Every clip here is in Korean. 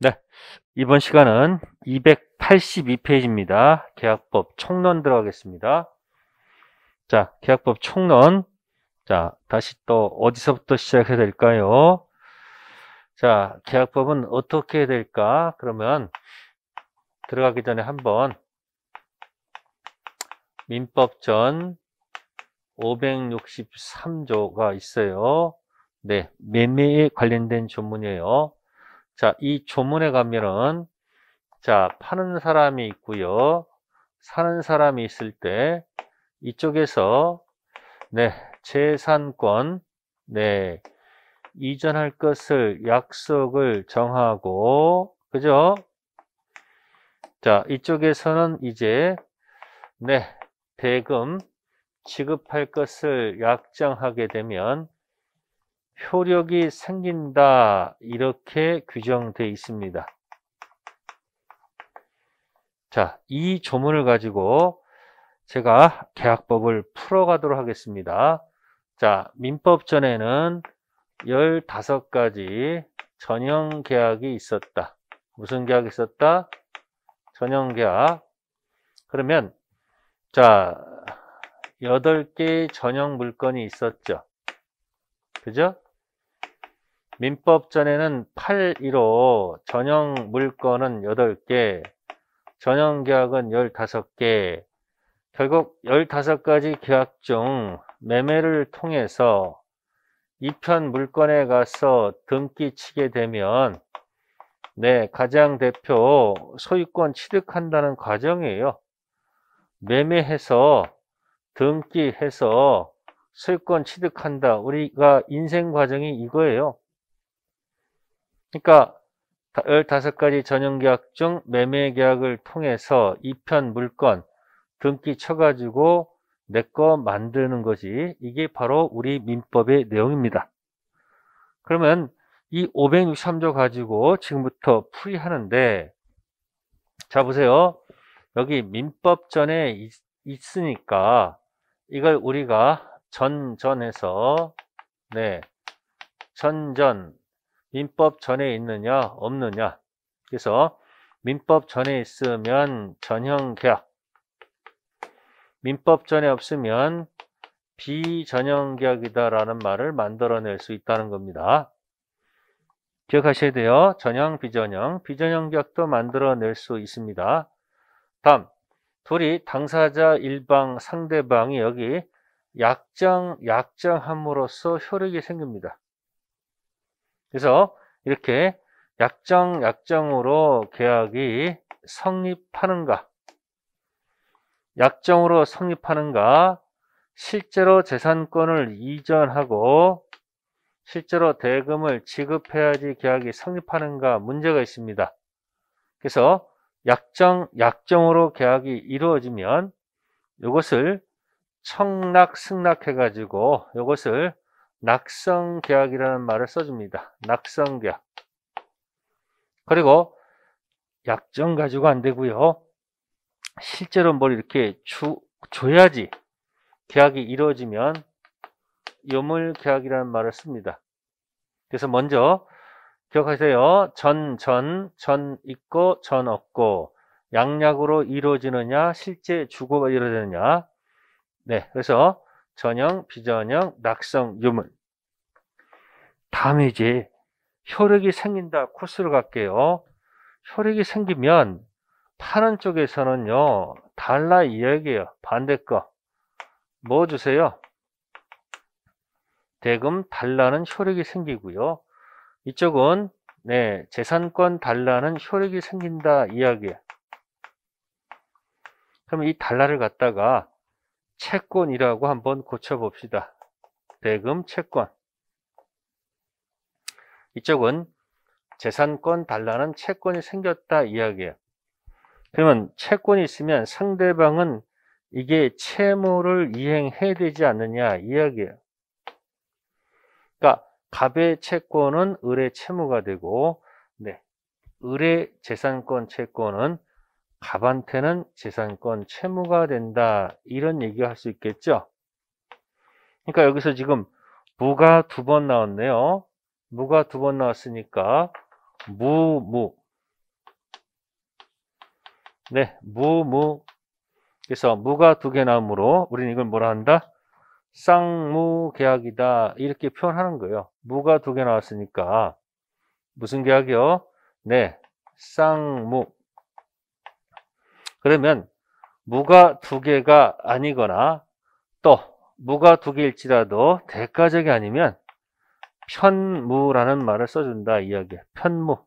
네, 이번 시간은 282페이지입니다. 계약법 총론 들어가겠습니다. 자, 계약법 총론. 자, 다시 또 어디서부터 시작해야 될까요? 자, 계약법은 어떻게 해야 될까? 그러면 들어가기 전에 한번 민법전 563조가 있어요. 네, 매매에 관련된 조문이에요. 자, 이 조문에 가면은 자, 파는 사람이 있고요. 사는 사람이 있을 때 이쪽에서 네, 재산권 네, 이전할 것을 약속을 정하고 그죠? 자, 이쪽에서는 이제 네, 대금 지급할 것을 약정하게 되면 효력이 생긴다 이렇게 규정되어 있습니다. 자, 이 조문을 가지고 제가 계약법을 풀어가도록 하겠습니다. 자, 민법전에는 15가지 전형 계약이 있었다. 무슨 계약이 있었다? 전형 계약. 그러면 자, 8개의 전형 물건이 있었죠. 그죠? 민법전에는 8.15 전형 물건은 8개, 전형 계약은 15개. 결국 15가지 계약 중 매매를 통해서 이편 물건에 가서 등기 치게 되면 네, 가장 대표 소유권 취득한다는 과정이에요. 매매해서 등기해서 소유권 취득한다. 우리가 인생 과정이 이거예요. 그러니까 15가지 전형 계약 중 매매 계약을 통해서 이편 물건 등기 쳐가지고 내 거 만드는 거지. 이게 바로 우리 민법의 내용입니다. 그러면 이 563조 가지고 지금부터 풀이하는데 자 보세요. 여기 민법전에 있으니까 이걸 우리가 전전해서 네, 전전 민법전에 있느냐 없느냐. 그래서 민법전에 있으면 전형 계약, 민법전에 없으면 비전형 계약이다라는 말을 만들어낼 수 있다는 겁니다. 기억하셔야 돼요. 전형, 비전형. 비전형 계약도 만들어낼 수 있습니다. 다음, 둘이 당사자 일방 상대방이 여기 약정함으로써 효력이 생깁니다. 그래서 이렇게 약정으로 계약이 성립하는가? 약정으로 성립하는가? 실제로 재산권을 이전하고 실제로 대금을 지급해야지 계약이 성립하는가 문제가 있습니다. 그래서 약정으로 계약이 이루어지면 이것을 청락승낙해가지고 이것을 낙성계약이라는 말을 써줍니다. 낙성계약. 그리고 약정 가지고 안 되고요. 실제로 뭘 이렇게 줘야지 계약이 이루어지면 요물계약이라는 말을 씁니다. 그래서 먼저 기억하세요. 전 있고 전 없고 양약으로 이루어지느냐 실제 주고가 이루어지느냐. 네, 그래서 전형, 비전형, 낙성, 유물. 다음에 이제 효력이 생긴다 코스로 갈게요. 효력이 생기면 파는 쪽에서는요 달라 이야기예요. 반대 거 뭐 주세요? 대금 달라는 효력이 생기고요. 이쪽은 네, 재산권 달라는 효력이 생긴다 이야기예요. 그럼 이 달라를 갖다가 채권이라고 한번 고쳐봅시다. 대금 채권. 이쪽은 재산권 달라는 채권이 생겼다 이야기예요. 그러면 채권이 있으면 상대방은 이게 채무를 이행해야 되지 않느냐 이야기예요. 그러니까 갑의 채권은 을의 채무가 되고 네, 을의 재산권 채권은 갑한테는 재산권 채무가 된다 이런 얘기를 할 수 있겠죠. 그러니까 여기서 지금 무가 2번 나왔네요. 무가 2번 나왔으니까 무 네, 무. 그래서 무가 두 개 나오므로 우리는 이걸 뭐라 한다? 쌍무계약이다. 이렇게 표현하는 거예요. 무가 두 개 나왔으니까 무슨 계약이요? 네, 쌍무. 그러면 무가 두 개가 아니거나 또 무가 두 개일지라도 대가적이 아니면 편무라는 말을 써준다 이야기예요. 편무.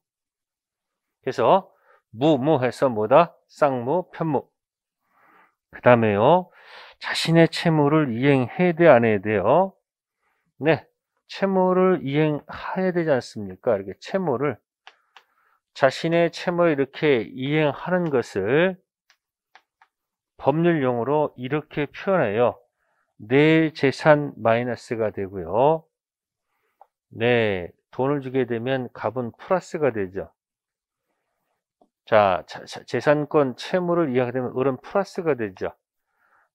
그래서 무해서 뭐다? 쌍무, 편무. 그 다음에요. 자신의 채무를 이행해야 돼, 안 해야 돼요? 네. 채무를 이행해야 되지 않습니까? 이렇게 채무를, 자신의 채무를 이렇게 이행하는 것을 법률용어로 이렇게 표현해요. 내 재산 마이너스가 되고요. 네. 돈을 주게 되면 값은 플러스가 되죠. 자, 재산권 채무를 이해하게 되면 을은 플러스가 되죠.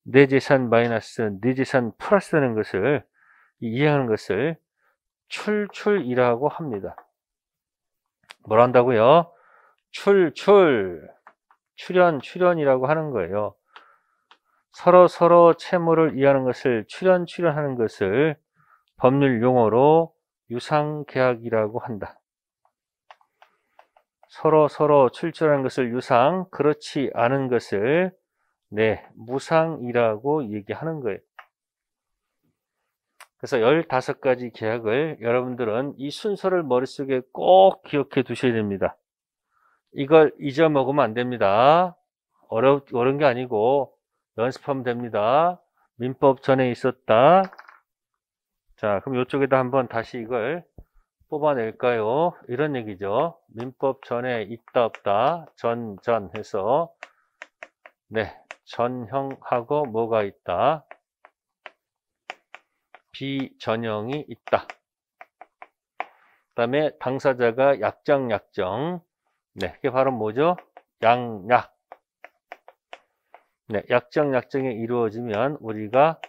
내 재산 마이너스 내 재산 플러스라는 것을 이해하는 것을 출이라고 합니다. 뭘 한다고요? 출연이라고 하는 거예요. 서로 채무를 이해하는 것을 출연하는 것을 법률 용어로 유상계약이라고 한다. 서로 출처라는 것을 유상, 그렇지 않은 것을 네, 무상이라고 얘기하는 거예요. 그래서 15가지 계약을 여러분들은 이 순서를 머릿속에 꼭 기억해 두셔야 됩니다. 이걸 잊어먹으면 안 됩니다. 어려운 게 아니고 연습하면 됩니다. 민법 전에 있었다. 자, 그럼 이쪽에다 한번 다시 이걸 뽑아낼까요? 이런 얘기죠. 민법 전에 있다 없다 전 해서 네, 전형하고 뭐가 있다? 비전형이 있다. 그 다음에 당사자가 약정 네, 그게 바로 뭐죠? 양약. 네, 약정이 이루어지면 우리가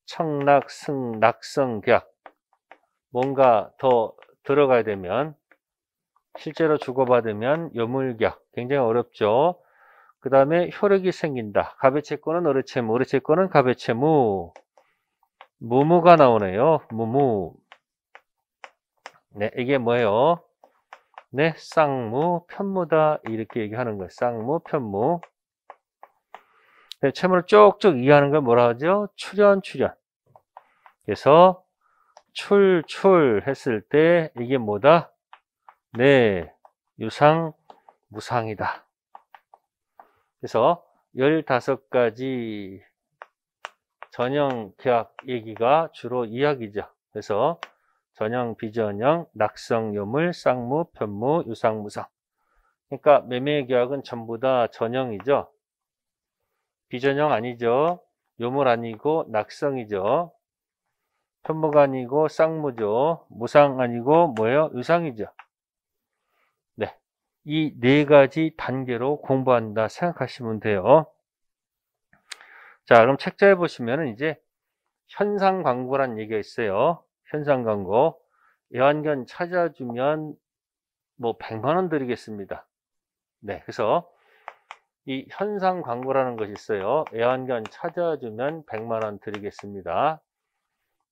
청락, 승, 낙성, 계약 뭔가 더 들어가야 되면 실제로 주고받으면 요물계약 굉장히 어렵죠. 그 다음에 효력이 생긴다. 갑의채권은 을의채무, 을의채권은 갑의채무. 무무가 나오네요. 무무. 네, 이게 뭐예요? 네, 쌍무, 편무다. 이렇게 얘기하는 거예요. 쌍무, 편무. 네, 채무를 쪽쪽 이해하는 걸 뭐라 하죠? 출연. 그래서 출 했을 때 이게 뭐다? 네, 유상, 무상이다. 그래서 15가지 전형 계약 얘기가 주로 이야기죠. 그래서 전형, 비전형, 낙성, 요물, 쌍무, 편무, 유상, 무상. 그러니까 매매 계약은 전부 다 전형이죠. 비전형 아니죠. 요물 아니고 낙성이죠. 편무가 아니고 쌍무죠. 무상 아니고 뭐예요? 유상이죠. 네, 이 4가지 단계로 공부한다 생각하시면 돼요. 자, 그럼 책자에 보시면은 이제 현상 광고란 얘기가 있어요. 현상 광고. 애완견 찾아주면 뭐 100만 원 드리겠습니다. 네, 그래서 이 현상 광고라는 것이 있어요. 애완견 찾아주면 100만 원 드리겠습니다.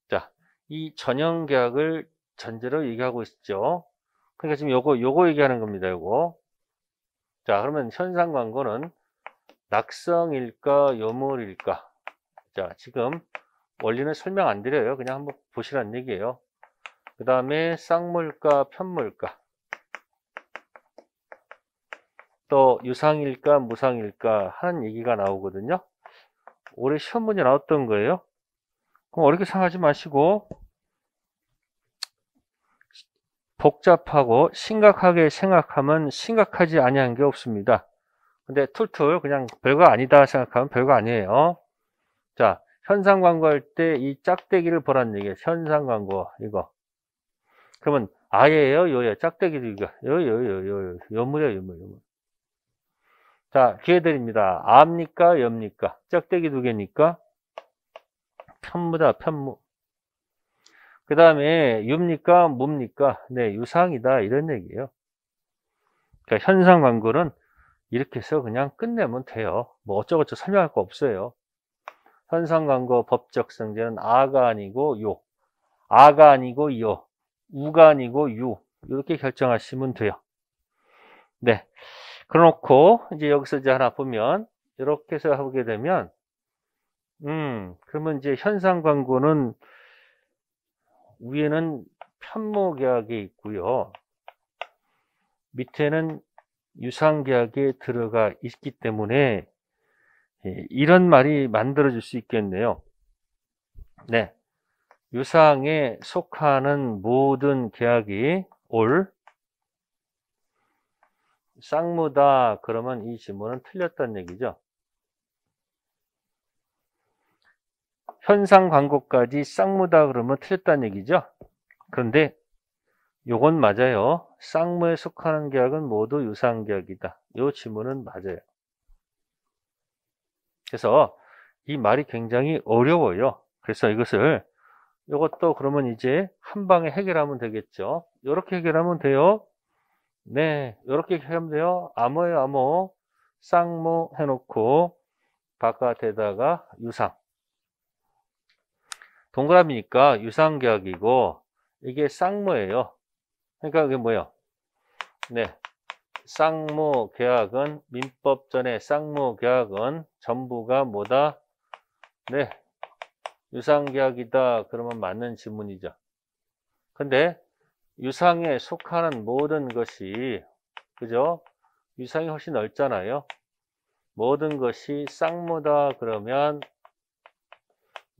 자, 이 전형 계약을 전제로 얘기하고 있죠. 그러니까 지금 요거 얘기하는 겁니다. 요거. 자, 그러면 현상 광고는 낙성일까 요물일까? 자, 지금 원리는 설명 안 드려요. 그냥 한번 보시라는 얘기예요. 그 다음에 쌍물까 편물까? 또 유상일까 무상일까 하는 얘기가 나오거든요. 올해 시험 문제 나왔던 거예요. 그럼 어렵게 생각하지 마시고 복잡하고 심각하게 생각하면 심각하지 아니한 게 없습니다. 근데 툴툴 그냥 별거 아니다 생각하면 별거 아니에요. 자, 현상 광고할 때 이 짝대기를 보라는 얘기예요. 현상 광고 이거. 그러면 아예요, 요예요? 짝대기도 이거 요물이에요, 요물. 자, 기회 드립니다. 암니까, 엽니까? 짝대기 2개니까 편무다, 편무. 그 다음에 유입니까, 무입니까? 네, 유상이다 이런 얘기예요. 그러니까 현상 광고는 이렇게 해서 그냥 끝내면 돼요. 뭐 어쩌고저쩌고 설명할 거 없어요. 현상광고 법적 성질은 아가 아니고 요, 아가 아니고 요, 우가 아니고 유, 이렇게 결정하시면 돼요. 네. 그래놓고 이제 여기서 이제 하나 보면 이렇게 해서 하게 되면 그러면 이제 현상광고는 위에는 편모계약이 있고요. 밑에는 유상계약에 들어가 있기 때문에 이런 말이 만들어질 수 있겠네요. 네. 유상에 속하는 모든 계약이 올 쌍무다. 그러면 이 지문은 틀렸다는 얘기죠. 현상광고까지 쌍무다 그러면 틀렸다는 얘기죠. 그런데 요건 맞아요. 쌍무에 속하는 계약은 모두 유상계약이다. 요 지문은 맞아요. 그래서 이 말이 굉장히 어려워요. 그래서 이것도 그러면 이제 한 방에 해결하면 되겠죠. 이렇게 해결하면 돼요. 네, 이렇게 하면 돼요. 암호예요, 암호. 쌍무 해놓고 바깥에다가 유상. 동그라미니까 유상계약이고 이게 쌍무예요. 그러니까 이게 뭐예요? 네, 쌍무계약은 민법전에 쌍무계약은 전부가 뭐다? 네, 유상계약이다. 그러면 맞는 지문이죠. 근데 유상에 속하는 모든 것이, 그죠? 유상이 훨씬 넓잖아요. 모든 것이 쌍무다 그러면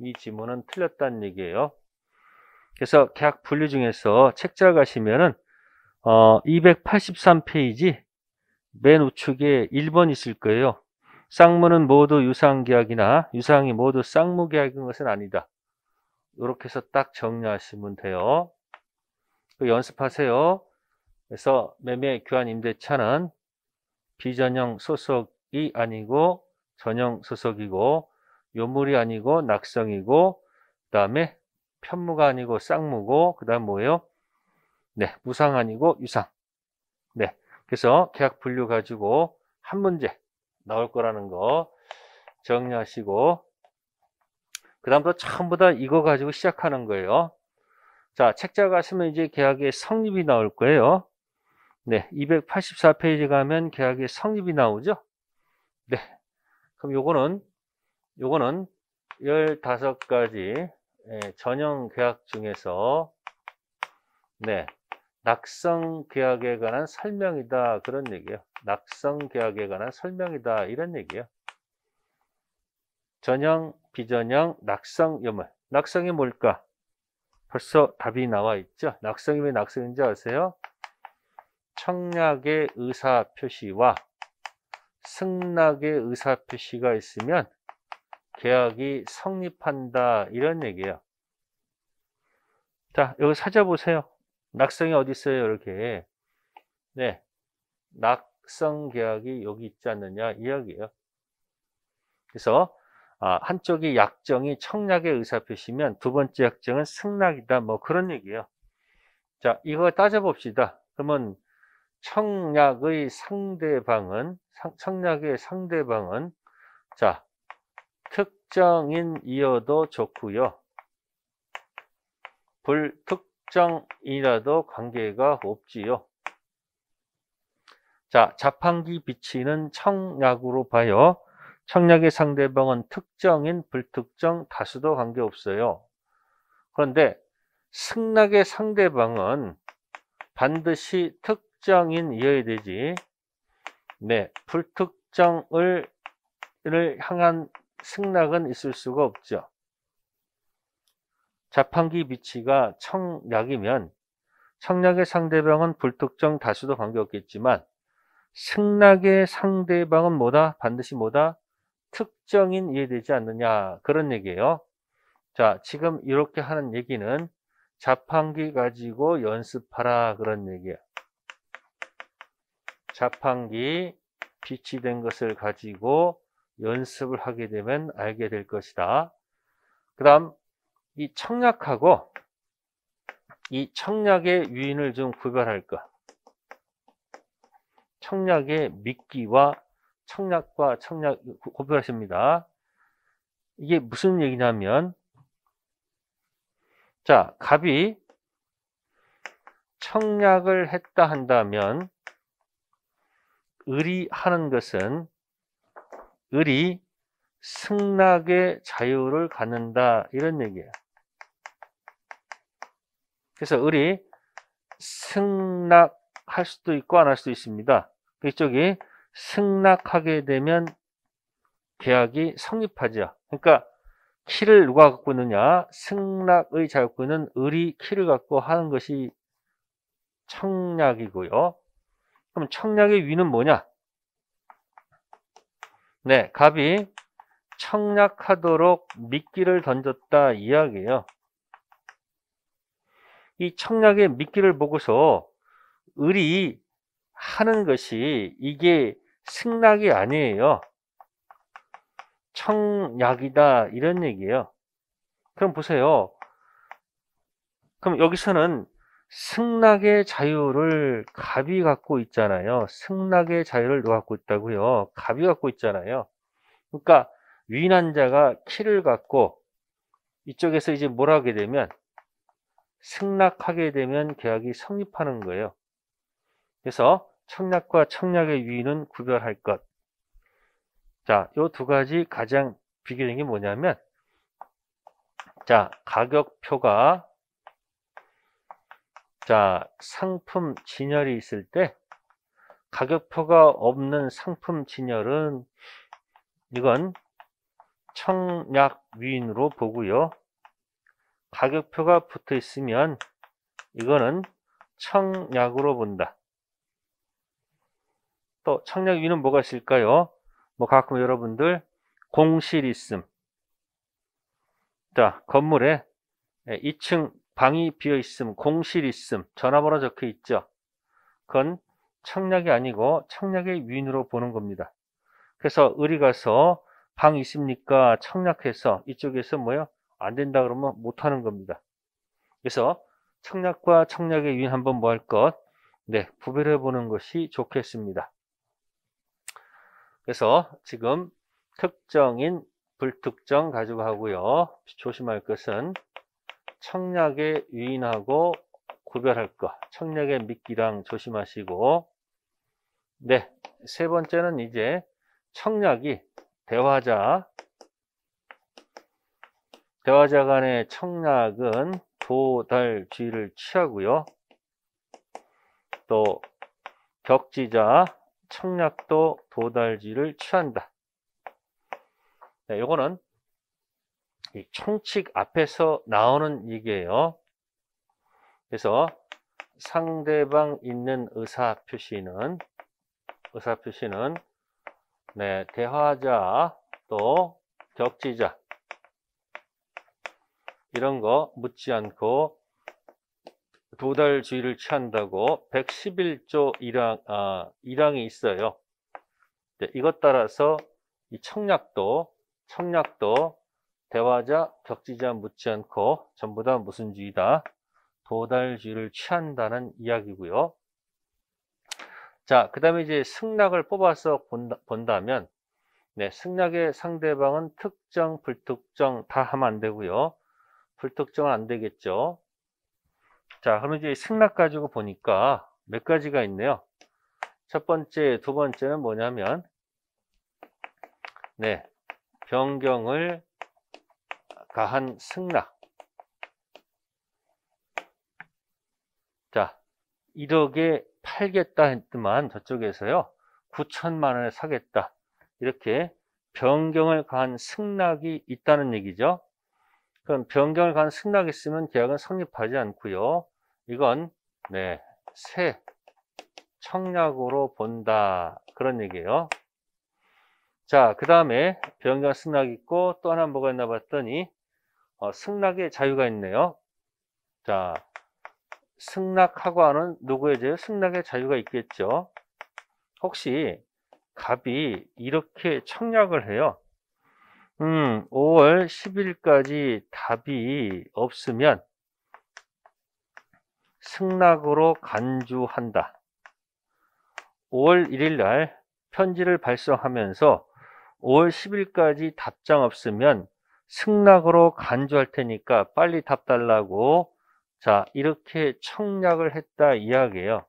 이 지문은 틀렸다는 얘기예요. 그래서 계약 분류 중에서 책자 가시면은 283페이지 맨 우측에 1번 있을 거예요. 쌍무는 모두 유상계약이나 유상이 모두 쌍무계약인 것은 아니다. 이렇게 해서 딱 정리하시면 돼요. 연습하세요. 그래서 매매 교환 임대차는 비전형 소속이 아니고 전형 소속이고 요물이 아니고 낙성이고 그 다음에 편무가 아니고 쌍무고 그 다음 뭐예요? 네, 무상 아니고 유상. 네, 그래서 계약 분류 가지고 한 문제 나올 거라는 거 정리하시고 그 다음부터 전부 다 이거 가지고 시작하는 거예요. 자, 책자 가시면 이제 계약의 성립이 나올 거예요. 네, 284페이지 가면 계약의 성립이 나오죠. 네, 그럼 요거는 15가지 전형 계약 중에서 네, 낙성 계약에 관한 설명이다 그런 얘기예요. 낙성 계약에 관한 설명이다 이런 얘기예요. 전형, 비전형, 낙성, 요물. 낙성이 뭘까? 벌써 답이 나와 있죠. 낙성이 왜 낙성인지 아세요? 청약의 의사표시와 승낙의 의사표시가 있으면 계약이 성립한다 이런 얘기예요. 자, 여기 찾아보세요. 낙성이 어디 있어요? 이렇게. 네, 낙성 계약이 여기 있지 않느냐 이야기예요. 그래서 한쪽이 약정이 청약의 의사표시면 두 번째 약정은 승낙이다 뭐 그런 얘기예요. 자, 이거 따져봅시다. 그러면 청약의 상대방은 자, 특정인이어도 좋고요. 불특정이라도 관계가 없지요. 자, 자판기 비치는 청약으로 봐요. 청약의 상대방은 특정인, 불특정, 다수도 관계없어요. 그런데 승낙의 상대방은 반드시 특정인이어야 되지. 네, 불특정을 향한 승낙은 있을 수가 없죠. 자판기 비치가 청약이면 청약의 상대방은 불특정, 다수도 관계없겠지만 승낙의 상대방은 뭐다? 반드시 뭐다? 특정인 이해되지 않느냐 그런 얘기예요. 자, 지금 이렇게 하는 얘기는 자판기 가지고 연습하라 그런 얘기예요. 자판기 비치된 것을 가지고 연습을 하게 되면 알게 될 것이다. 그 다음 이 청약하고 이 청약의 유인을 좀 구별할 것. 청약의 미끼와 청약과 청약 구별하십니다. 이게 무슨 얘기냐면, 자, 갑이 청약을 했다 한다면 을이 하는 것은 을이 승낙의 자유를 갖는다, 이런 얘기예요. 그래서 을이 승낙할 수도 있고 안 할 수도 있습니다. 이쪽이 승낙하게 되면 계약이 성립하죠. 그러니까 키를 누가 갖고 있느냐? 승낙의 자유권은 을이 키를 갖고 하는 것이 청약이고요. 그럼 청약의 위는 뭐냐? 네, 갑이 청약하도록 미끼를 던졌다 이야기예요. 이 청약의 미끼를 보고서 을이 하는 것이 이게 승낙이 아니에요. 청약이다, 이런 얘기예요. 그럼 보세요. 그럼 여기서는 승낙의 자유를 갑이 갖고 있잖아요. 승낙의 자유를 누가 갖고 있다고요? 갑이 갖고 있잖아요. 그러니까 위인한 자가 키를 갖고 이쪽에서 이제 뭘 하게 되면 승낙하게 되면 계약이 성립하는 거예요. 그래서 청약과 청약의 유의는 구별할 것. 자, 요 두 가지 가장 비교적인 게 뭐냐면, 자, 가격표가, 자, 상품 진열이 있을 때 가격표가 없는 상품 진열은 이건 청약 위인으로 보고요. 가격표가 붙어 있으면 이거는 청약으로 본다. 또 청약 위는 뭐가 있을까요? 뭐 가끔 여러분들 공실 있음. 자, 건물에 2층 방이 비어 있음, 공실 있음, 전화번호 적혀 있죠. 그건 청약이 아니고 청약의 위인으로 보는 겁니다. 그래서 을이 가서 방 있습니까? 청약해서 이쪽에서 뭐요? 안 된다 그러면 못 하는 겁니다. 그래서 청약과 청약의 위인 한번 뭐 할 것? 네, 구별해 보는 것이 좋겠습니다. 그래서 지금 특정인, 불특정 가지고 하고요. 조심할 것은 청약의 위인하고 구별할 것. 청약의 미끼랑 조심하시고. 네, 세 번째는 이제 청약이 대화자 간의 청약은 도달주의를 취하고요. 또 격지자 청약도 도달주의를 취한다. 네, 요거는 이 총칙 앞에서 나오는 얘기예요. 그래서 상대방 있는 의사표시는 네, 대화자 또 격지자 이런 거 묻지 않고 도달주의를 취한다고 111조 1항이 있어요. 네, 이것 따라서 이 청약도 대화자, 격지자 묻지 않고 전부 다 무슨 주의다? 도달주의를 취한다는 이야기고요. 자, 그 다음에 이제 승낙을 뽑아서 본다면, 네, 승낙의 상대방은 특정, 불특정 다 하면 안 되고요. 불특정은 안 되겠죠. 자, 그럼 이제 승낙 가지고 보니까 몇 가지가 있네요. 첫 번째, 두 번째는 뭐냐면, 네, 변경을 가한 승낙. 자, 1억에 팔겠다 했더만 저쪽에서요 9천만 원에 사겠다, 이렇게 변경을 가한 승낙이 있다는 얘기죠. 그럼 변경을 가한 승낙이 있으면 계약은 성립하지 않고요. 이건 네, 새 청약으로 본다, 그런 얘기예요. 자, 그 다음에 변경 승낙이 있고 또 하나 뭐가 있나 봤더니 승낙의 자유가 있네요. 자, 승낙하고 하는 누구에게 승낙의 자유가 있겠죠. 혹시 갑이 이렇게 청약을 해요. 5월 10일까지 답이 없으면 승낙으로 간주한다. 5월 1일 날 편지를 발송하면서 5월 10일까지 답장 없으면 승낙으로 간주할 테니까 빨리 답 달라고, 자, 이렇게 청약을 했다 이야기예요.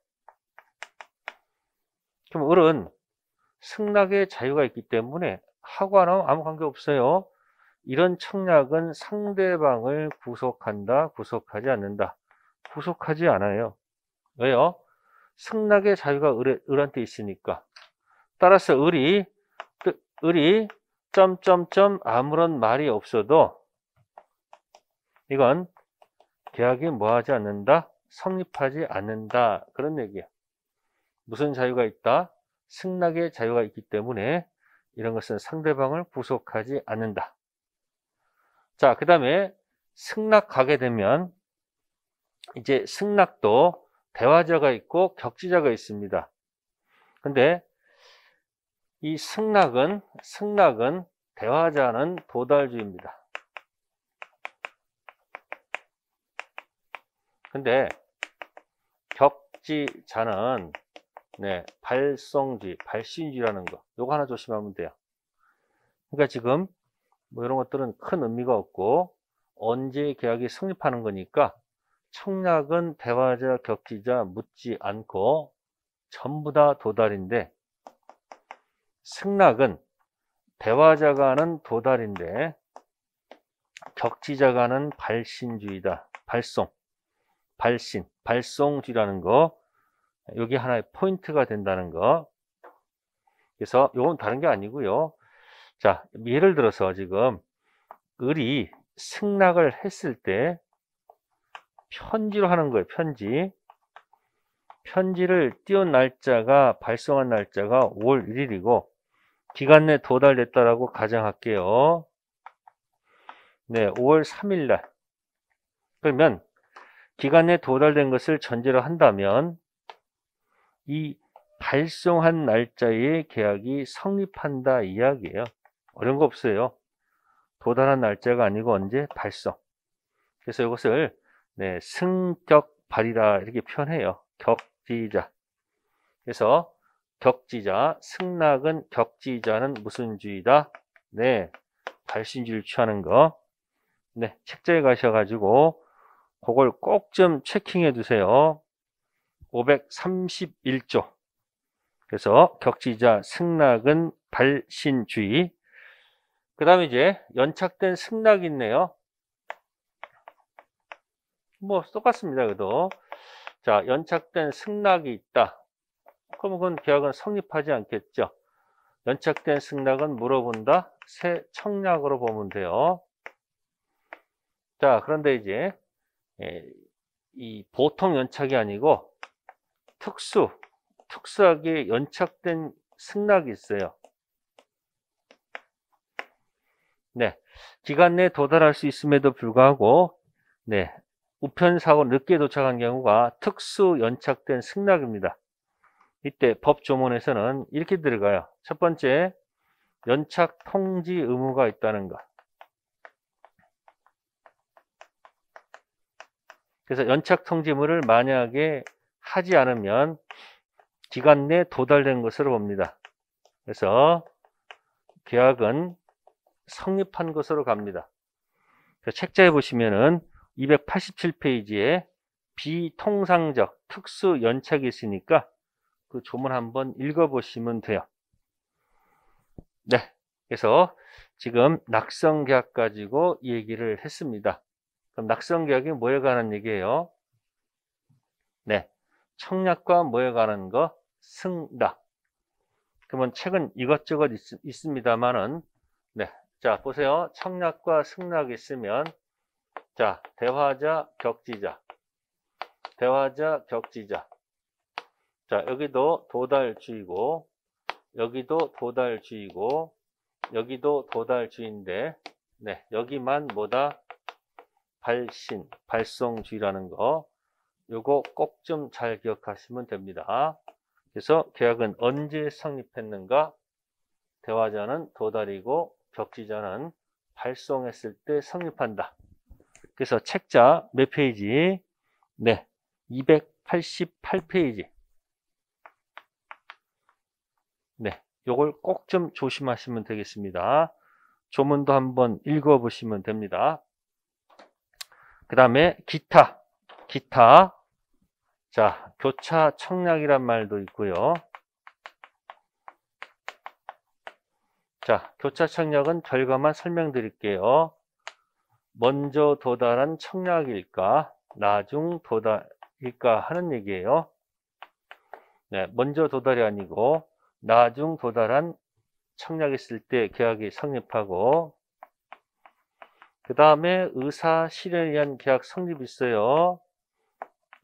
그럼 을은 승낙의 자유가 있기 때문에 하고는 아무 관계 없어요. 이런 청약은 상대방을 구속한다, 구속하지 않는다? 구속하지 않아요. 왜요? 승낙의 자유가 을한테 있으니까. 따라서 을이 점점점 아무런 말이 없어도 이건 계약이 뭐하지 않는다? 성립하지 않는다. 그런 얘기야. 무슨 자유가 있다? 승낙의 자유가 있기 때문에 이런 것은 상대방을 구속하지 않는다. 자, 그 다음에 승낙 가게 되면 이제 승낙도 대화자가 있고 격지자가 있습니다. 근데 이 승낙은 대화자는 도달주의입니다. 근데 격지자는 발송주의, 발신주의라는 거, 요거 하나 조심하면 돼요. 그러니까 지금 뭐 이런 것들은 큰 의미가 없고 언제 계약이 성립하는 거니까 청약은 대화자, 격지자 묻지 않고 전부 다 도달인데, 승낙은 대화자가 하는 도달인데 격지자가 하는 발신주의다. 발송주의라는 거, 여기 하나의 포인트가 된다는 거. 그래서 이건 다른 게 아니고요. 자, 예를 들어서 지금 을이 승낙을 했을 때 편지로 하는 거예요. 편지를 띄운 날짜가, 발송한 날짜가 5월 1일이고 기간 내 도달됐다라고 가정할게요. 네, 5월 3일 날. 그러면 기간 내 도달된 것을 전제로 한다면 이 발송한 날짜에 계약이 성립한다 이야기예요. 어려운 거 없어요. 도달한 날짜가 아니고 언제? 발송. 그래서 이것을 승격발이라 이렇게 표현해요. 격지자. 그래서 격지자, 승낙은 격지자는 무슨 주의다? 발신주의를 취하는 거. 책자에 가셔가지고 그걸 꼭 좀 체킹해 두세요. 531조. 그래서 격지자, 승낙은 발신주의. 그 다음에 이제 연착된 승낙이 있네요. 뭐 똑같습니다. 그래도 자, 연착된 승낙이 있다. 그러면 그건 계약은 성립하지 않겠죠. 연착된 승낙은 물어본다. 새 청약으로 보면 돼요. 자, 그런데 이제 이 보통 연착이 아니고 특수하게 연착된 승낙이 있어요. 기간 내에 도달할 수 있음에도 불구하고 우편사고 늦게 도착한 경우가 특수 연착된 승낙입니다. 이때 법조문에서는 이렇게 들어가요. 첫 번째, 연착 통지 의무가 있다는 것. 그래서 연착 통지물을 만약에 하지 않으면 기간 내 도달된 것으로 봅니다. 그래서 계약은 성립한 것으로 갑니다. 책자에 보시면은 287페이지에 비통상적 특수 연착이 있으니까 그 조문 한번 읽어보시면 돼요. 그래서 지금 낙성계약 가지고 얘기를 했습니다. 그럼 낙성계약이 뭐에 관한 얘기예요? 청약과 뭐에 관한 거? 승낙. 그러면 책은 이것저것 있습니다만은, 자, 보세요. 청약과 승낙이 있으면, 자, 대화자, 격지자. 자, 여기도 도달주의고, 여기도 도달주의고, 여기도 도달주의인데, 여기만 뭐다? 발송주의라는 거. 요거 꼭 좀 잘 기억하시면 됩니다. 그래서 계약은 언제 성립했는가? 대화자는 도달이고 격지자는 발송했을 때 성립한다. 그래서 책자 몇 페이지? 288페이지. 네, 요걸 꼭 좀 조심하시면 되겠습니다. 조문도 한번 읽어보시면 됩니다. 그 다음에 기타. 자, 교차 청약이란 말도 있고요. 자, 교차 청약은 결과만 설명드릴게요. 먼저 도달한 청약일까, 나중 도달일까 하는 얘기예요. 네, 먼저 도달이 아니고 나중 도달한 청약했을 때 계약이 성립하고, 그 다음에 의사실현에 의한 계약 성립이 있어요.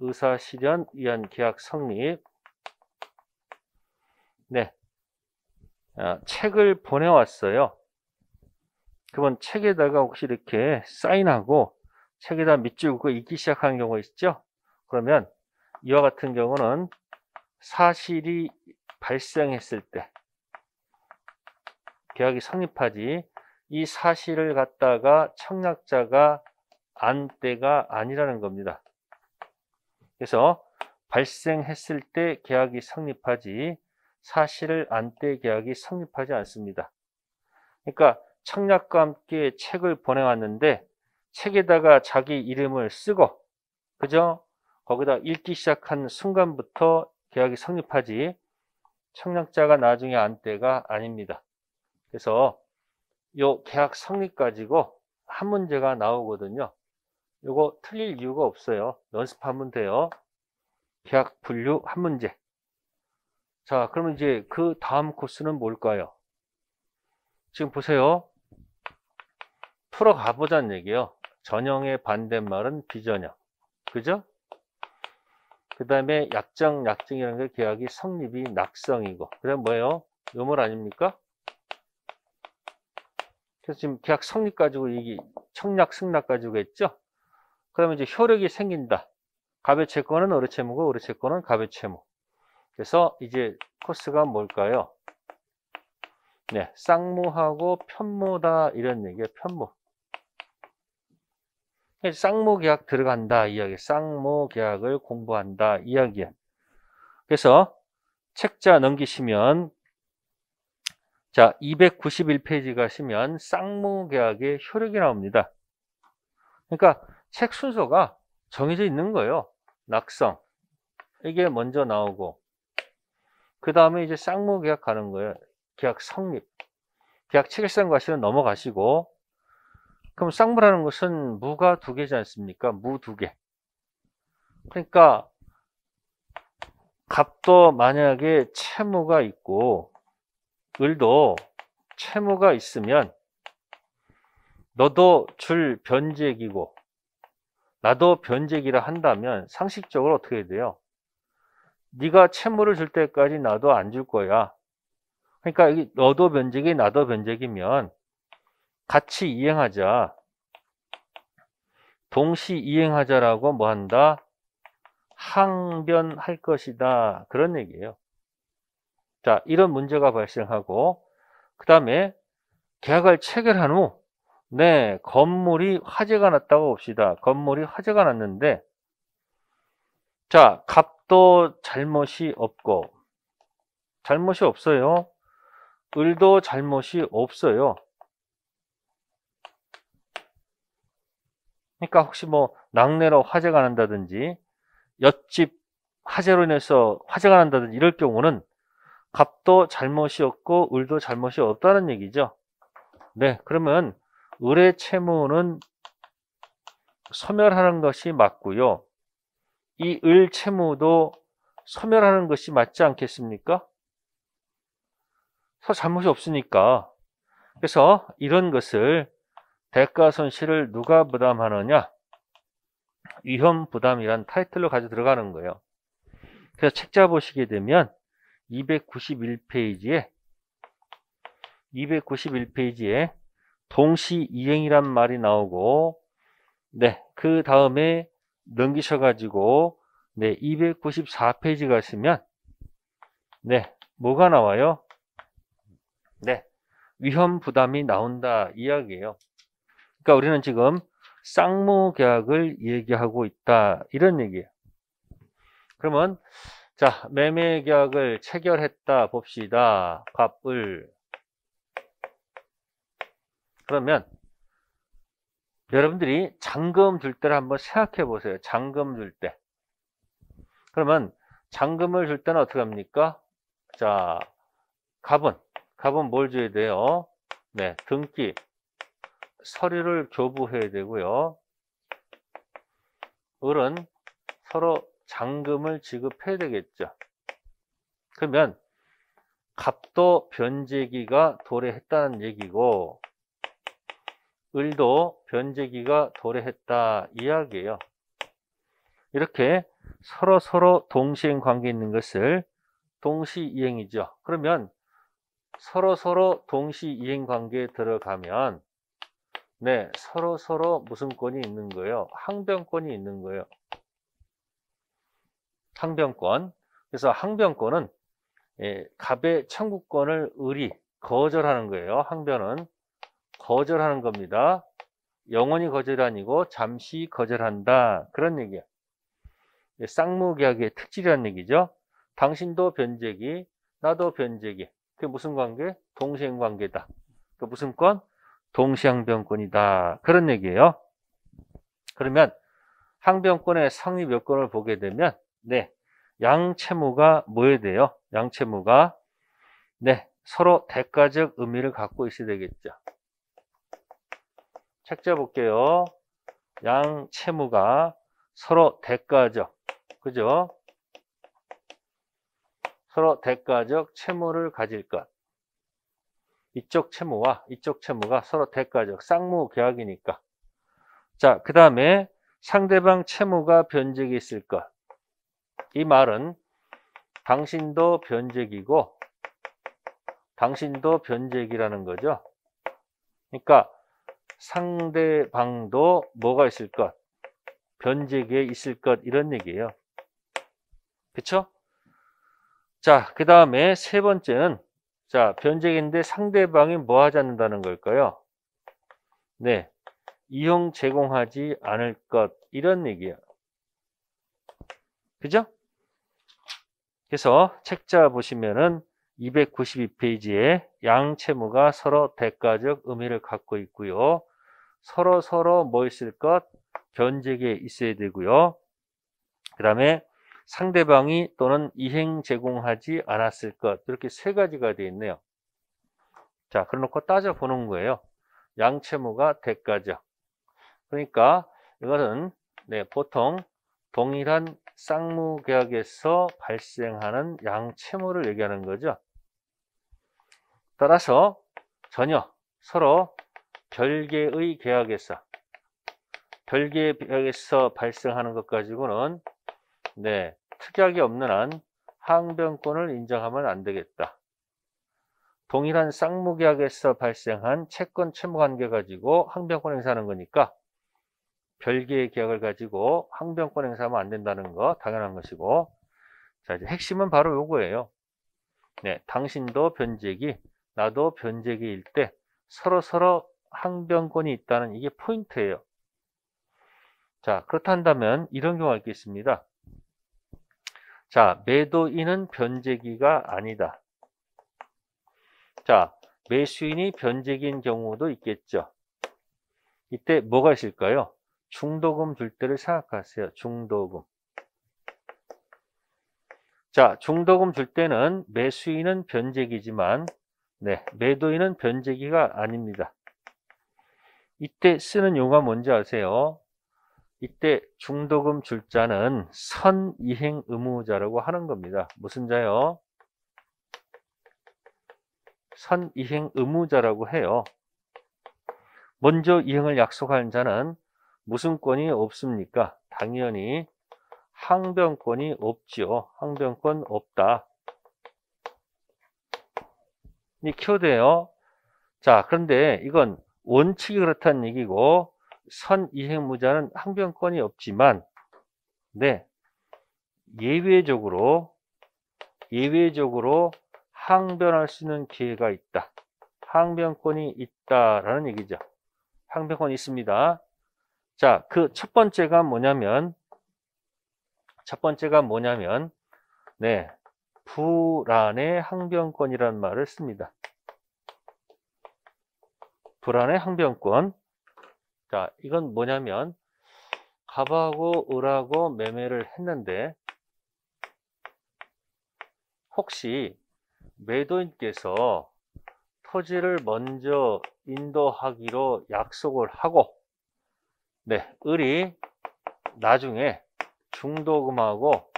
의사실현 위한 계약 성립. 네, 책을 보내왔어요. 그러면 책에다가 혹시 이렇게 사인하고 책에다 밑줄 긋고 읽기 시작하는 경우가 있죠. 그러면 이와 같은 경우는 사실이 발생했을 때 계약이 성립하지, 이 사실을 갖다가 청약자가 안 때가 아니라는 겁니다. 그래서 발생했을 때 계약이 성립하지, 사실을 안 때 계약이 성립하지 않습니다. 그러니까 청약과 함께 책을 보내왔는데 책에다가 자기 이름을 쓰고, 그죠? 거기다 읽기 시작한 순간부터 계약이 성립하지, 청약자가 나중에 안 때가 아닙니다. 그래서 요 계약 성립 가지고 한 문제가 나오거든요. 요거 틀릴 이유가 없어요. 연습하면 돼요. 계약 분류 한 문제. 자, 그러면 이제 그 다음 코스는 뭘까요? 지금 보세요. 풀어가 보자는 얘기예요. 전형의 반대말은 비전형. 그죠? 그 다음에 약정이라는 게 계약이 성립이 낙성이고, 그 다음 뭐예요? 요물 아닙니까? 그래서 지금 계약 성립 가지고 얘기, 청약 승낙 가지고 했죠? 그러면 이제 효력이 생긴다. 갑의채권은 의뢰채무고 의뢰채권은 갑의채무. 그래서 이제 코스가 뭘까요? 네, 쌍무하고 편무다 이런 얘기예요. 편무. 쌍무계약 들어간다 이야기. 쌍무계약을 공부한다 이야기예요. 그래서 책자 넘기시면, 자, 291페이지 가시면 쌍무계약의 효력이 나옵니다. 그러니까 책 순서가 정해져 있는 거예요. 낙성, 이게 먼저 나오고, 그 다음에 이제 쌍무계약 가는 거예요. 계약 성립. 계약 체결상과실은 넘어가시고, 그럼 쌍무라는 것은 무가 두 개지 않습니까? 무 두 개. 그러니까 갑도 만약에 채무가 있고 을도 채무가 있으면 너도 줄 변제기고 나도 변제기라 한다면 상식적으로 어떻게 돼요? 네가 채무를 줄 때까지 나도 안 줄 거야. 그러니까 너도 변제기 나도 변제기면 같이 이행하자, 동시 이행하자라고 뭐 한다? 항변할 것이다. 그런 얘기예요. 자, 이런 문제가 발생하고, 그 다음에 계약을 체결한 후, 네, 건물이 화재가 났다고 봅시다. 건물이 화재가 났는데, 자, 갑도 잘못이 없고, 잘못이 없어요. 을도 잘못이 없어요. 그러니까 혹시 뭐 낙내로 화재가 난다든지 옆집 화재로 인해서 화재가 난다든지 이럴 경우는 갑도 잘못이 없고 을도 잘못이 없다는 얘기죠. 네, 그러면 을의 채무는 소멸하는 것이 맞고요. 이 을 채무도 소멸하는 것이 맞지 않겠습니까? 잘못이 없으니까. 그래서 이런 것을 대가 손실을 누가 부담하느냐? 위험부담이란 타이틀로 가지고 들어가는 거예요. 그래서 책자 보시게 되면 291페이지에 동시 이행이란 말이 나오고, 네, 그 다음에 넘기셔가지고, 네, 294페이지 가시면, 네, 뭐가 나와요? 네, 위험 부담이 나온다 이야기예요. 그러니까 우리는 지금 쌍무계약을 얘기하고 있다 이런 얘기예요. 그러면 자, 매매 계약을 체결했다 봅시다. 갑을. 그러면 여러분들이 잔금 줄 때를 한번 생각해 보세요. 잔금 줄 때. 그러면 잔금을 줄 때는 어떻게 합니까? 자, 갑은 뭘 줘야 돼요? 네, 등기, 서류를 교부해야 되고요. 을은 서로 잔금을 지급해야 되겠죠. 그러면 갑도 변제기가 도래했다는 얘기고 을도 변제기가 도래했다 이야기예요. 이렇게 서로 동시행 관계에 있는 것을 동시이행이죠. 그러면 서로 동시이행 관계에 들어가면 네, 서로 무슨 권이 있는 거예요? 항변권이 있는 거예요. 항변권. 그래서 항변권은 갑의 청구권을 을이 거절하는 거예요. 항변은 거절하는 겁니다. 영원히 거절이 아니고 잠시 거절한다. 그런 얘기야. 쌍무계약의 특질이라는 얘기죠. 당신도 변제기, 나도 변제기. 그게 무슨 관계? 동시행 관계다. 그 무슨 권? 동시항변권이다. 그런 얘기예요. 그러면 항변권의 성립 요건을 보게 되면 네, 양채무가 뭐에 돼요? 양채무가 네, 서로 대가적 의미를 갖고 있어야 되겠죠. 책자 볼게요. 양채무가 서로 대가적, 그죠? 서로 대가적 채무를 가질 것. 이쪽 채무와 이쪽 채무가 서로 대가적 쌍무 계약이니까. 자, 그 다음에 상대방 채무가 변제기 있을 것. 이 말은 당신도 변제기고 당신도 변제기라는 거죠. 그러니까 상대방도 뭐가 있을 것? 변제기에 있을 것 이런 얘기예요. 그쵸? 자, 그 다음에 세 번째는 자, 변제기인데 상대방이 뭐 하지 않는다는 걸까요? 네, 이용 제공하지 않을 것 이런 얘기예요. 그죠? 그래서 책자 보시면은 292페이지에 양채무가 서로 대가적 의미를 갖고 있고요. 서로 뭐 있을 것? 변제기에 있어야 되고요. 그 다음에 상대방이 또는 이행 제공하지 않았을 것. 이렇게 세 가지가 되어 있네요. 자, 그래놓고 따져보는 거예요. 양채무가 대가적. 그러니까 이것은 네, 보통 동일한 쌍무계약에서 발생하는 양채무를 얘기하는 거죠. 따라서 전혀 서로 별개의 계약에서 발생하는 것 가지고는 네, 특약이 없는 한 항변권을 인정하면 안 되겠다. 동일한 쌍무계약에서 발생한 채권 채무 관계 가지고 항변권 행사하는 거니까 별개의 계약을 가지고 항변권 행사하면 안 된다는 거 당연한 것이고, 자, 이제 핵심은 바로 요거예요. 네, 당신도 변제기, 나도 변제기일 때 서로 항변권이 있다는 이게 포인트예요. 자, 그렇다면 이런 경우가 있겠습니다. 자, 매도인은 변제기가 아니다. 자, 매수인이 변제기인 경우도 있겠죠. 이때 뭐가 있을까요? 중도금 줄 때를 생각하세요. 중도금. 자, 중도금 줄 때는 매수인은 변제기지만 네, 매도인은 변제기가 아닙니다. 이때 쓰는 용어가 뭔지 아세요? 이때 중도금 줄 자는 선이행 의무자라고 하는 겁니다. 무슨 자요? 선이행 의무자라고 해요. 먼저 이행을 약속한 자는 무슨 권이 없습니까? 당연히 항변권이 없지요. 항변권 없다. 이 키워드예요. 자, 그런데 이건 원칙이 그렇다는 얘기고 선이행무자는 항변권이 없지만 네, 예외적으로 항변할 수 있는 기회가 있다. 항변권이 있다라는 얘기죠. 항변권이 있습니다. 자, 그 첫 번째가 뭐냐면 네, 불안의 항변권이라는 말을 씁니다. 불안의 항변권. 자, 이건 뭐냐면 갑하고 을하고 매매를 했는데 혹시 매도인께서 토지를 먼저 인도하기로 약속을 하고 네, 을이 나중에 중도금하고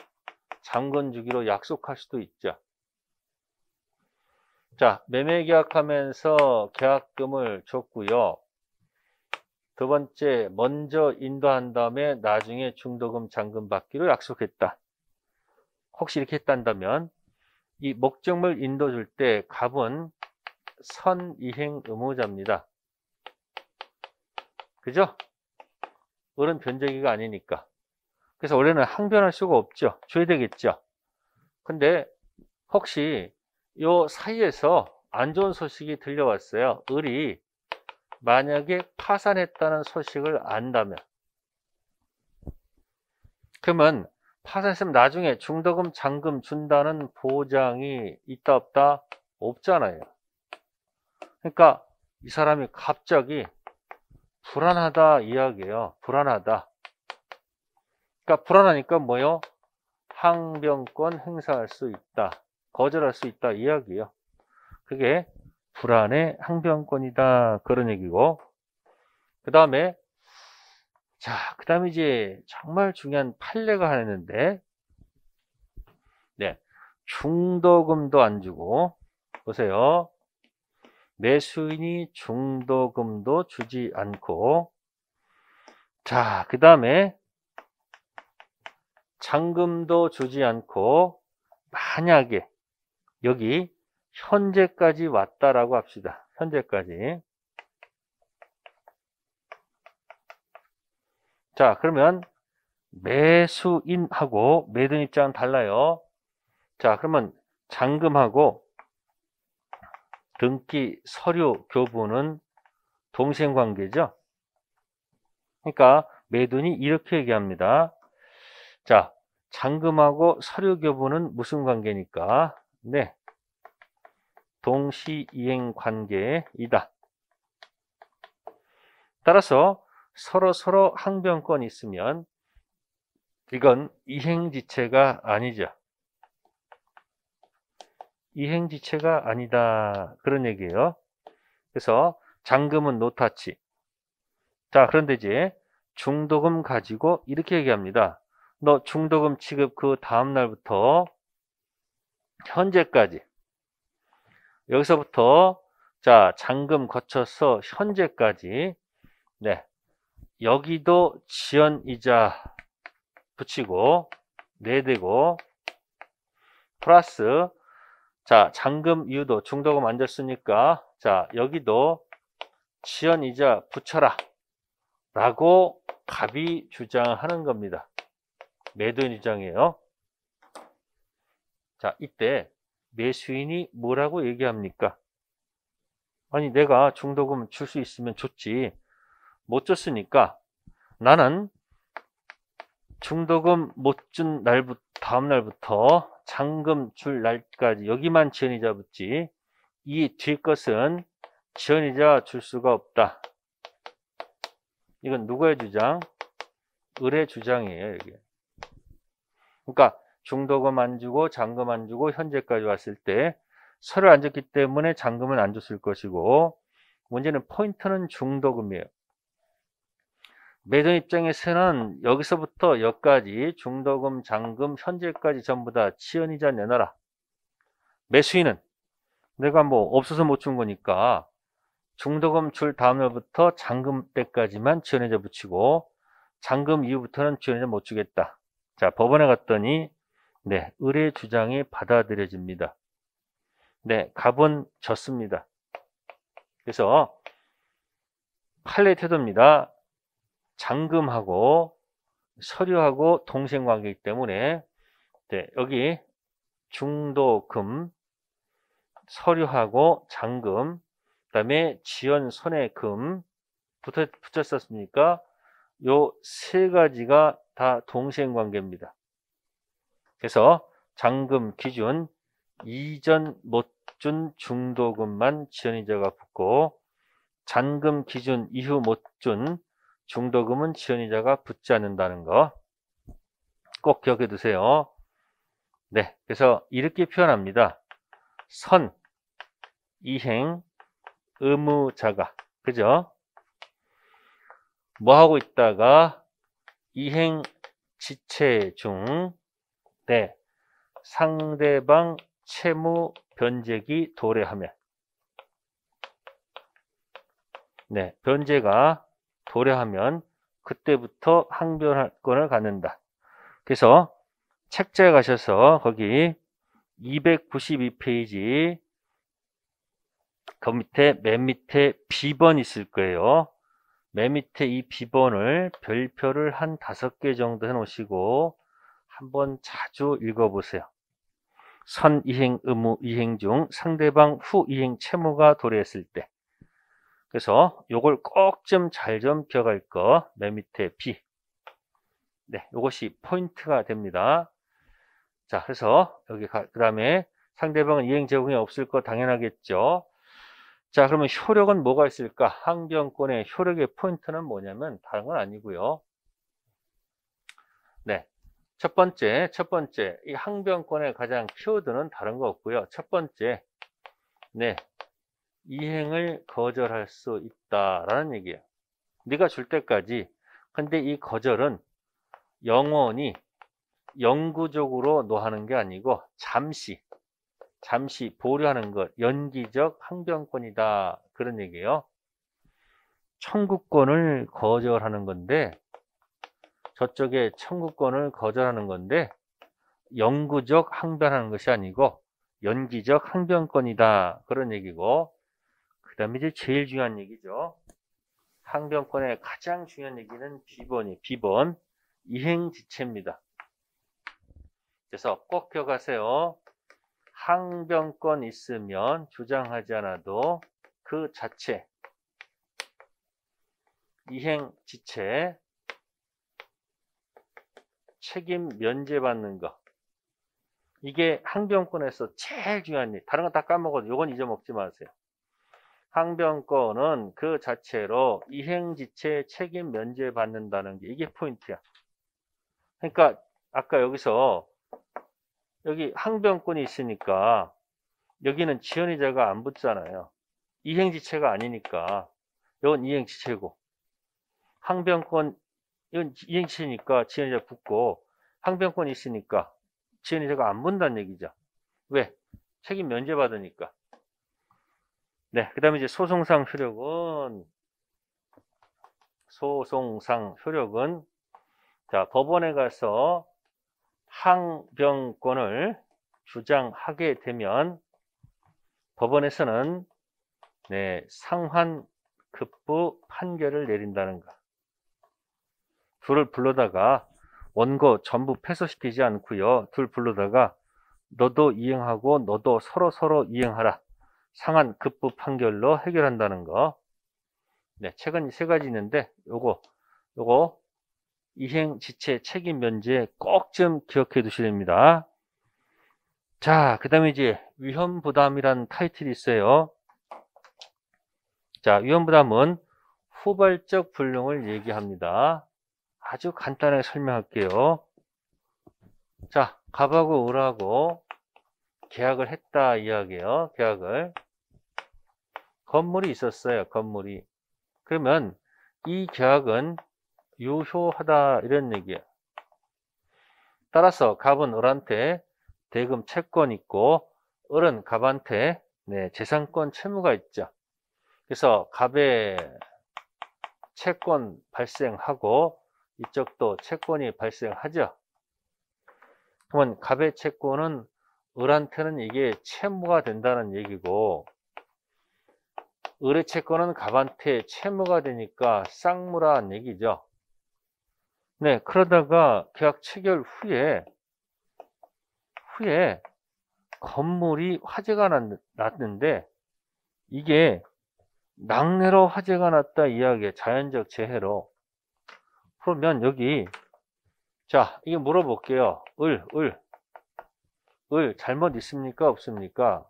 잔금 주기로 약속할 수도 있죠. 자, 매매 계약하면서 계약금을 줬고요. 두 번째, 먼저 인도한 다음에 나중에 중도금, 잔금 받기로 약속했다. 혹시 이렇게 했단다면 이 목적물 인도 줄 때 갑은 선이행 의무자입니다. 그죠? 을은 변제기가 아니니까. 그래서 원래는 항변할 수가 없죠. 줘야 되겠죠. 근데 혹시 요 사이에서 안 좋은 소식이 들려왔어요. 을이 만약에 파산했다는 소식을 안다면 그러면 파산했으면 나중에 중도금, 잔금 준다는 보장이 있다 없다? 없잖아요. 그러니까 이 사람이 갑자기 불안하다 이야기예요. 불안하다. 그러니까 불안하니까 뭐요? 항변권 행사할 수 있다. 거절할 수 있다 이야기예요. 그게 불안의 항변권이다. 그런 얘기고. 그 다음에 이제 정말 중요한 판례가 하나 있는데 네, 중도금도 안 주고 보세요. 매수인이 중도금도 주지 않고 그 다음에 잔금도 주지 않고 만약에 여기 현재까지 왔다라고 합시다. 현재까지. 자, 그러면 매수인하고 매도인 입장은 달라요. 자, 그러면 잔금하고 등기 서류 교부는 동생관계죠. 그러니까 매도인이 이렇게 얘기합니다. 자, 잔금하고 서류 교부는 무슨 관계니까? 네, 동시이행 관계이다. 따라서 서로 항변권이 있으면 이건 이행지체가 아니죠. 이행지체가 아니다. 그런 얘기예요. 그래서 잔금은 노타치. 자, 그런데 이제 중도금 가지고 이렇게 얘기합니다. 너 중도금 지급 그 다음 날부터 현재까지 여기서부터 자, 잔금 거쳐서 현재까지 네, 여기도 지연이자 붙이고 내대고 플러스 자, 잔금 이유도 중도금 안 줬으니까 자, 여기도 지연이자 붙여라 라고 갑이 주장하는 겁니다. 매도인 주장이에요. 자, 이때 매수인이 뭐라고 얘기합니까? 아니, 내가 중도금 줄 수 있으면 줬지. 못 줬으니까 나는 중도금 못 준 날부터 다음 날부터 잔금 줄 날까지 여기만 지연이자 붙지 이 뒤 것은 지연이자 줄 수가 없다. 이건 누구의 주장? 을의 주장이에요. 이게. 그러니까 중도금 안 주고 잔금 안 주고 현재까지 왔을 때 서류 안 줬기 때문에 잔금은 안 줬을 것이고 문제는 포인트는 중도금이에요. 매도인 입장에서는 여기서부터 여기까지 중도금, 잔금, 현재까지 전부 다 지연이자 내놔라. 매수인은 내가 뭐 없어서 못 준 거니까 중도금 줄 다음 날부터 잔금 때까지만 지연이자 붙이고 잔금 이후부터는 지연이자 못 주겠다. 자, 법원에 갔더니 네, 을의 주장이 받아들여집니다. 네, 갑은 졌습니다. 그래서 판례 태도입니다. 잔금하고 서류하고 동생관계이기 때문에 네, 여기 중도금, 서류하고 잔금, 그 다음에 지연 손해금 붙였었으니까 요 세 가지가 다 동생관계입니다. 그래서 잔금 기준 이전 못 준 중도금만 지연이자가 붙고 잔금 기준 이후 못 준 중도금은 지연이자가 붙지 않는다는 거 꼭 기억해 두세요. 네, 그래서 이렇게 표현합니다. 선, 이행, 의무자가, 그죠? 뭐 하고 있다가 이행 지체 중, 네, 상대방 채무 변제기 도래하면, 네, 변제가 도래하면 그때부터 항변권을 갖는다. 그래서 책자에 가셔서 거기 292페이지 그 밑에 맨 밑에 B번 있을 거예요. 맨 밑에 이 B번을 별표를 한 5개 정도 해 놓으시고 한번 자주 읽어보세요. 선 이행 의무 이행 중 상대방 후 이행 채무가 도래했을 때. 그래서 요걸 꼭 좀 잘 좀 기억할 거. 맨 밑에 B. 네, 요것이 포인트가 됩니다. 자, 그래서 여기 그 다음에 상대방은 이행 제공이 없을 거 당연하겠죠. 자, 그러면 효력은 뭐가 있을까? 항변권의 효력의 포인트는 뭐냐면 다른 건 아니고요. 네, 첫 번째 이 항변권의 가장 키워드는 다른 거 없고요. 첫 번째, 네, 이행을 거절할 수 있다라는 얘기예요. 네가 줄 때까지. 근데 이 거절은 영원히 영구적으로 노하는 게 아니고 잠시 보류하는 것, 연기적 항변권이다. 그런 얘기예요. 청구권을 거절하는 건데, 저쪽에 청구권을 거절하는 건데, 영구적 항변하는 것이 아니고, 연기적 항변권이다. 그런 얘기고, 그 다음에 이제 제일 중요한 얘기죠. 항변권의 가장 중요한 얘기는 B번. 이행지체입니다. 그래서 꼭 기억하세요. 항변권 있으면 주장하지 않아도 그 자체 이행지체 책임 면제받는 거, 이게 항변권에서 제일 중요한 일. 다른 거 다 까먹어도 이건 잊어먹지 마세요. 항변권은 그 자체로 이행지체 책임 면제받는다는 게 이게 포인트야. 그러니까 아까 여기서 여기 항변권이 있으니까 여기는 지연이자가 안 붙잖아요. 이행지체가 아니니까. 이건 이행지체고, 항변권 이건 이행지체니까 지연이자 붙고, 항변권이 있으니까 지연이자가 안 붙는다는 얘기죠. 왜? 책임 면제받으니까. 네, 그 다음에 이제 소송상 효력은 자, 법원에 가서 항변권을 주장하게 되면 법원에서는 네, 상환급부 판결을 내린다는 거. 둘을 불러다가 원고 전부 패소시키지 않고요. 둘 불러다가 너도 이행하고 너도 서로 이행하라. 상환급부 판결로 해결한다는 거. 네, 최근 3가지 있는데 요거 이행지체 책임 면제 꼭 좀 기억해 두셔야 됩니다. 자, 그 다음에 이제 위험부담이라는 타이틀이 있어요. 자, 위험부담은 후발적 불능을 얘기합니다. 아주 간단하게 설명할게요. 자, 갑하고 을하고 계약을 했다 이야기예요. 계약을. 건물이 있었어요. 건물이. 그러면 이 계약은 유효하다 이런 얘기예요. 따라서 갑은 을한테 대금 채권 있고 을은 갑한테 네, 재산권 채무가 있죠. 그래서 갑의 채권 발생하고 이쪽도 채권이 발생하죠. 그러면 갑의 채권은 을한테는 이게 채무가 된다는 얘기고, 을의 채권은 갑한테 채무가 되니까 쌍무라는 얘기죠. 네, 그러다가 계약 체결 후에 건물이 화재가 났는데 이게 낙뢰로 화재가 났다 이야기에 자연적 재해로. 그러면 여기 자, 이게 물어볼게요. 을 을 잘못 있습니까? 없습니까?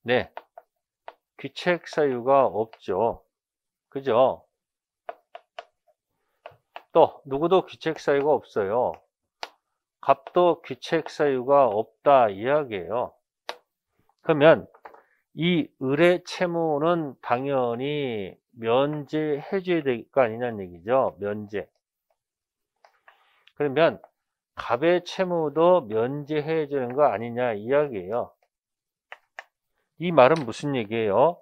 네. 귀책 사유가 없죠. 그죠? 또 누구도 귀책 사유가 없어요. 갑도 귀책 사유가 없다 이야기예요. 그러면 이 을의 채무는 당연히 면제해 줘야 될 거 아니냐는 얘기죠. 면제. 그러면 갑의 채무도 면제해 주는 거 아니냐 이야기예요. 이 말은 무슨 얘기예요?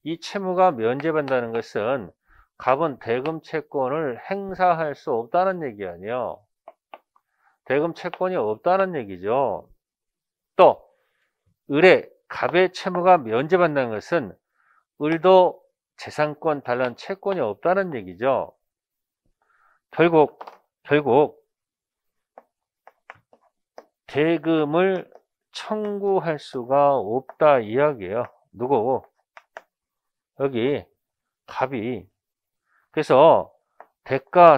이 채무가 면제받는다는 것은 갑은 대금 채권을 행사할 수 없다는 얘기 아니에요. 대금 채권이 없다는 얘기죠. 또 을의 갑의 채무가 면제받는다는 것은 을도 재산권 단란 채권이 없다는 얘기죠. 결국 대금을 청구할 수가 없다 이야기예요. 누구? 여기 갑이. 그래서 대가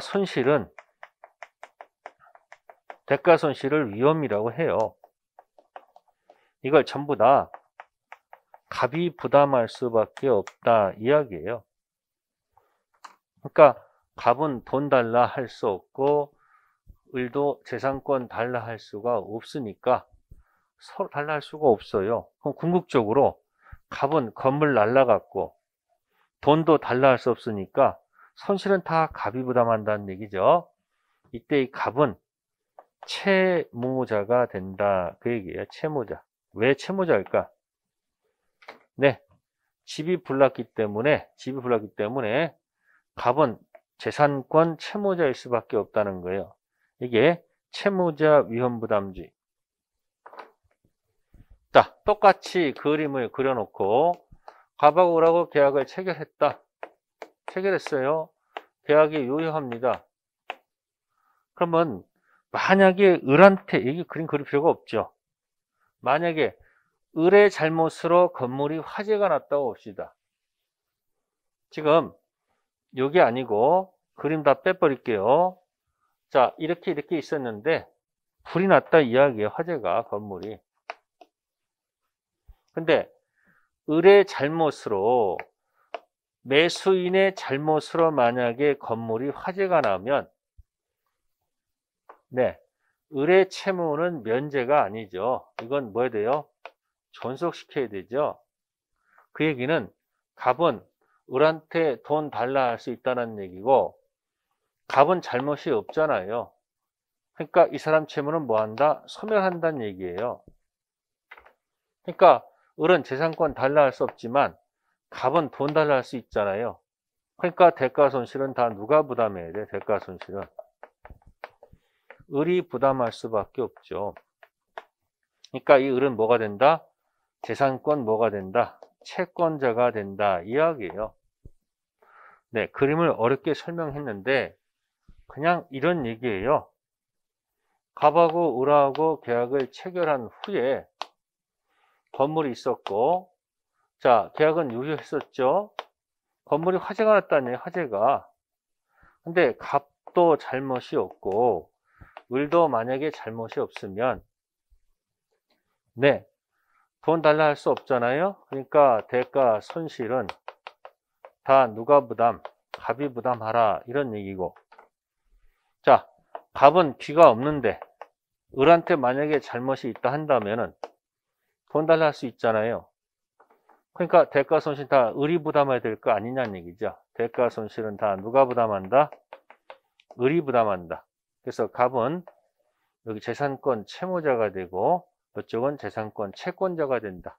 손실을 위험이라고 해요. 이걸 전부 다 갑이 부담할 수밖에 없다 이야기예요. 그러니까 갑은 돈 달라 할 수 없고 을도 재산권 달라 할 수가 없으니까 서로 달라 할 수가 없어요. 그럼 궁극적으로 갑은 건물 날라갔고 돈도 달라 할 수 없으니까 손실은 다 갑이 부담한다는 얘기죠. 이때 이 갑은 채무자가 된다 그 얘기예요. 채무자. 왜 채무자일까? 네, 집이 불났기 때문에 갑은 재산권 채무자일 수밖에 없다는 거예요. 이게 채무자 위험부담주의. 자, 똑같이 그림을 그려놓고 갑하고 을하고 계약을 체결했어요. 계약이 유효합니다. 그러면 만약에 을한테 이게 그림 그릴 필요가 없죠. 만약에 을의 잘못으로 건물이 화재가 났다고 봅시다. 지금 여기 아니고 그림 다 빼버릴게요. 자, 이렇게 있었는데 불이 났다 이야기예요. 화재가 건물이. 근데 을의 잘못으로 매수인의 잘못으로 만약에 건물이 화재가 나면 네, 을의 채무는 면제가 아니죠. 이건 뭐 해야 돼요? 존속시켜야 되죠. 그 얘기는 갑은 을한테 돈 달라 할 수 있다는 얘기고 갑은 잘못이 없잖아요. 그러니까 이 사람 채무는 뭐 한다? 소멸한다는 얘기예요. 그러니까 을은 재산권 달라 할 수 없지만 갑은 돈 달라 할 수 있잖아요. 그러니까 대가 손실은 다 누가 부담해야 돼? 대가 손실은 을이 부담할 수밖에 없죠. 그러니까 이 을은 뭐가 된다? 재산권 뭐가 된다? 채권자가 된다 이야기예요. 네, 그림을 어렵게 설명했는데 그냥 이런 얘기예요. 갑하고 을하고 계약을 체결한 후에 건물이 있었고, 자, 계약은 유효했었죠. 건물이 화재가 났다네, 화재가. 근데 갑도 잘못이 없고 을도 만약에 잘못이 없으면 네, 돈 달라 할 수 없잖아요. 그러니까 대가 손실은 다 누가 부담? 갑이 부담하라 이런 얘기고. 자, 갑은 귀가 없는데 을한테 만약에 잘못이 있다 한다면은 돈 달라 할 수 있잖아요. 그러니까 대가 손실 다 을이 부담해야 될 거 아니냐는 얘기죠. 대가 손실은 다 누가 부담한다? 을이 부담한다. 그래서 갑은 여기 재산권 채무자가 되고 이쪽은 재산권 채권자가 된다.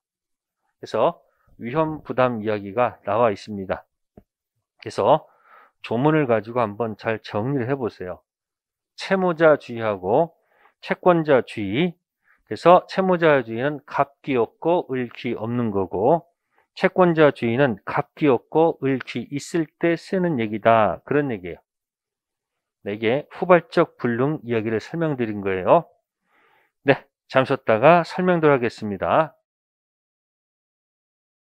그래서 위험 부담 이야기가 나와 있습니다. 그래서 조문을 가지고 한번 잘 정리를 해보세요. 채무자주의하고 채권자주의. 그래서 채무자주의는 갑귀 없고 을귀 없는 거고 채권자주의는 갑귀 없고 을귀 있을 때 쓰는 얘기다. 그런 얘기예요. 네, 이게 후발적 불능 이야기를 설명드린 거예요. 네, 잠시 쉬었다가 설명도 하겠습니다.